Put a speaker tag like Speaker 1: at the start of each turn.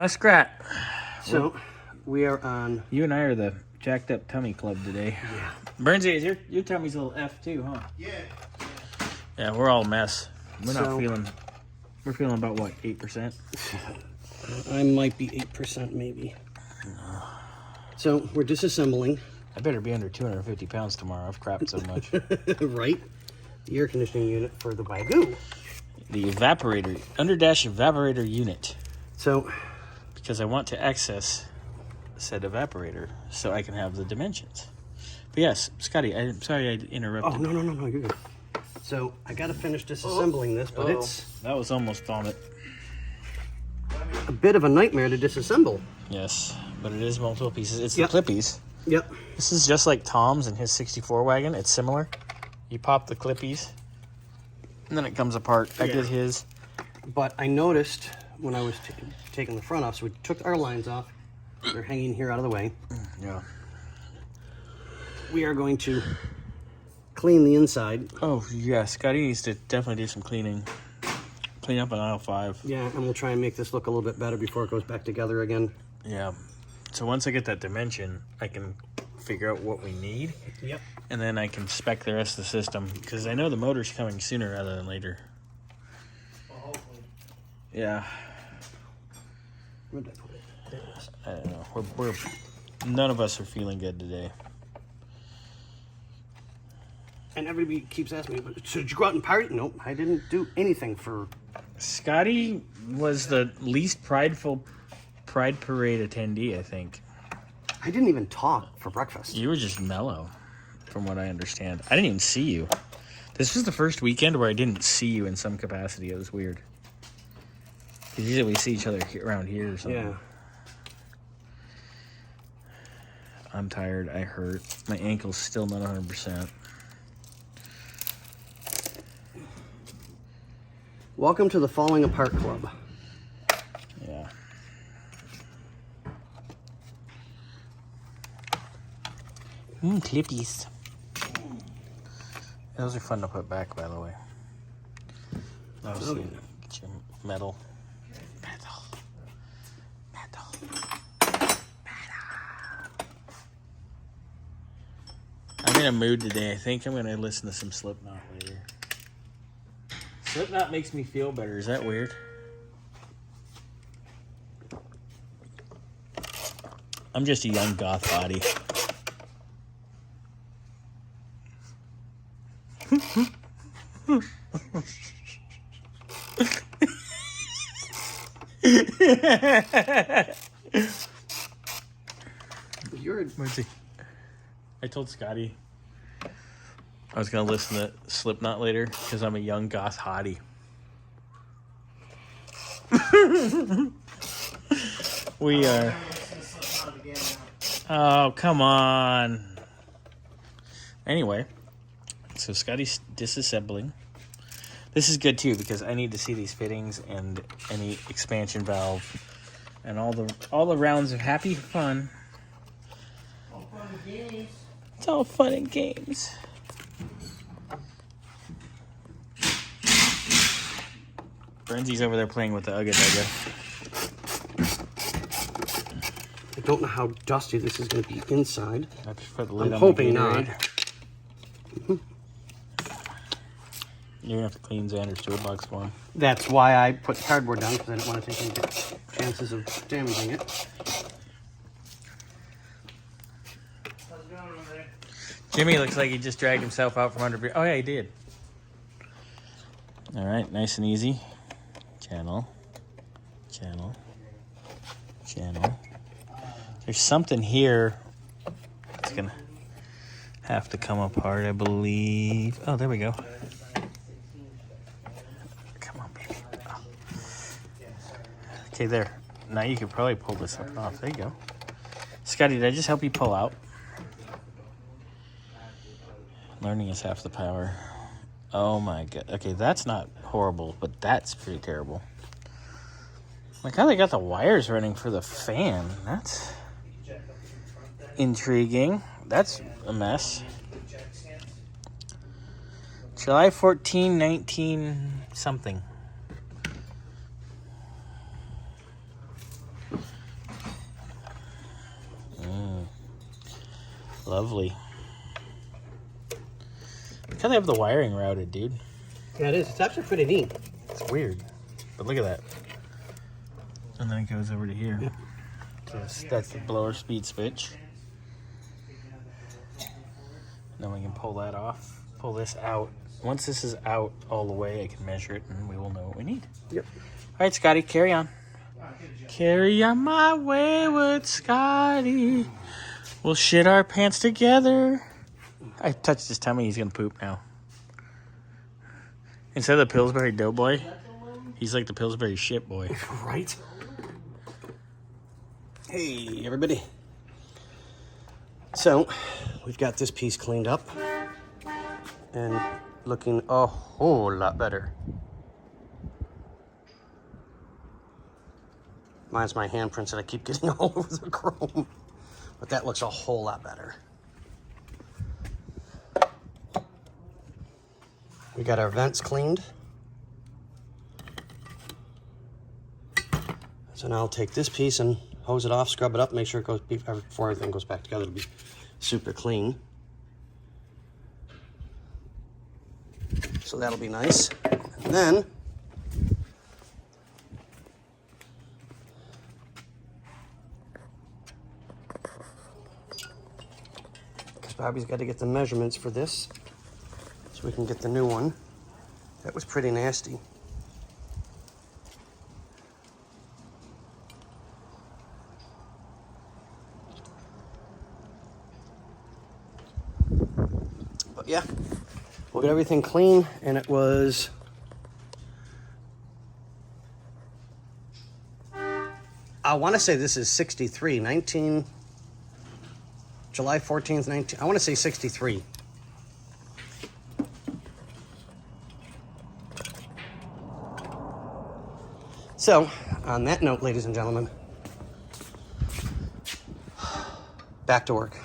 Speaker 1: A scrap.
Speaker 2: So we are on.
Speaker 1: You and I are the jacked up tummy club today.
Speaker 2: Yeah.
Speaker 1: Bernsey, your tummy's a little F too, huh?
Speaker 3: Yeah.
Speaker 1: Yeah, we're all a mess. We're not
Speaker 2: So-
Speaker 1: feeling. We're feeling about what, 8%?
Speaker 2: I might be 8% maybe. So we're disassembling.
Speaker 1: I better be under 250 pounds tomorrow. I've crapped so much.
Speaker 2: Right. The air conditioning unit for the Wagyu.
Speaker 1: The evaporator, underdash evaporator unit,
Speaker 2: So
Speaker 1: because I want to access said evaporator so I can have the dimensions. But yes, Scotty, I'm sorry I interrupted.
Speaker 2: oh no, you're good. So I got to finish disassembling this, but it's
Speaker 1: That was almost vomit.
Speaker 2: a bit of a nightmare to disassemble.
Speaker 1: Yes, but it is multiple pieces. It's
Speaker 2: Yep.
Speaker 1: the clippies.
Speaker 2: Yep.
Speaker 1: This is just like Tom's and his 64 wagon. It's similar. You pop the clippies, and then it comes apart. I did his.
Speaker 2: But I noticed when I was taking the front off, so we took our lines off. They're hanging here out of the way.
Speaker 1: Yeah.
Speaker 2: We are going to clean the inside.
Speaker 1: Oh, yeah. Scotty needs to definitely do some cleaning. Clean up on aisle 5.
Speaker 2: Yeah, and we'll try and make this look a little bit better before it goes back together again.
Speaker 1: Yeah. So once I get that dimension, I can figure out what we need.
Speaker 2: Yep.
Speaker 1: And then I can spec the rest of the system. Because I know the motor's coming sooner rather than later.
Speaker 3: Well, hopefully.
Speaker 1: Yeah.
Speaker 2: Where did I put it? There it is.
Speaker 1: I don't know. We're none of us are feeling good today.
Speaker 2: And everybody keeps asking me, so did you go out and party? Nope, I didn't do anything for...
Speaker 1: Scotty was the least prideful Pride Parade attendee, I think.
Speaker 2: I didn't even talk for breakfast.
Speaker 1: You were just mellow, from what I understand. I didn't even see you. This was the first weekend where I didn't see you in some capacity. It was weird. Because usually we see each other around here or something.
Speaker 2: Yeah.
Speaker 1: I'm tired. I hurt. My ankle's still not 100%.
Speaker 2: Welcome to the Falling Apart Club.
Speaker 1: Yeah. Clippies. Those are fun to put back, by the way.
Speaker 2: Okay.
Speaker 1: Get your metal. Metal. I'm in a mood today. I think I'm going to listen to some Slipknot later. Slipknot makes me feel better. Is that weird? I'm just a young goth body.
Speaker 2: You're...
Speaker 1: Where's he? I told Scotty I was going to listen to Slipknot later because I'm a young goth hottie. We are... Oh, come on. Anyway, so Scotty's disassembling. This is good too because I need to see these fittings and any expansion valve and all the rounds of happy fun.
Speaker 3: All fun and games.
Speaker 1: It's all fun and games. Brenzy's over there playing with the Ugga Dugga.
Speaker 2: I don't know how dusty this is going to be inside.
Speaker 1: I just put the lid
Speaker 2: I'm
Speaker 1: on
Speaker 2: hoping
Speaker 1: the
Speaker 2: not.
Speaker 1: Gatorade. You're going to have to clean Xander's toolbox for him.
Speaker 2: That's why I put the cardboard down, because I didn't want to take any chances of damaging it.
Speaker 3: How's it going over there?
Speaker 1: Jimmy looks like he just dragged himself out from under... Oh, yeah, he did. All right, nice and easy. Channel. There's something here that's going to have to come apart, I believe. Oh, there we go. Come on, baby. Oh. Okay, there. Now you could probably pull this up off. There you go. Scotty, did I just help you pull out? Learning is half the power. Oh my god. Okay, that's not horrible, but that's pretty terrible. Like how they got the wires running for the fan. That's intriguing. That's a mess. July 14, 19 something. Lovely. Look how they have the wiring routed, dude.
Speaker 2: Yeah, it is. It's actually pretty neat.
Speaker 1: It's weird. But look at that. And then it goes over to here.
Speaker 2: Yep.
Speaker 1: So that's the blower speed switch. Then we can pull that off. Pull this out. Once this is out all the way, I can measure it and we will know what we need.
Speaker 2: Yep.
Speaker 1: All right, Scotty, carry on. Carry on my wayward Scotty. We'll shit our pants together. I touched his tummy. He's going to poop now. Instead of the Pillsbury Doughboy, he's like the Pillsbury shit boy.
Speaker 2: Right? Hey, everybody. So, we've got this piece cleaned up and looking a whole lot better. Mine's my handprints that I keep getting all over the chrome. But that looks a whole lot better. We got our vents cleaned. So now I'll take this piece and hose it off, scrub it up, make sure it goes, before everything goes back together, to be super clean. So that'll be nice. And then, because Bobby's got to get the measurements for this, so we can get the new one. That was pretty nasty. But yeah, we'll get everything clean, and it was I want to say this is 63, July 14th, 19, I want to say 63. So, on that note, ladies and gentlemen, back to work.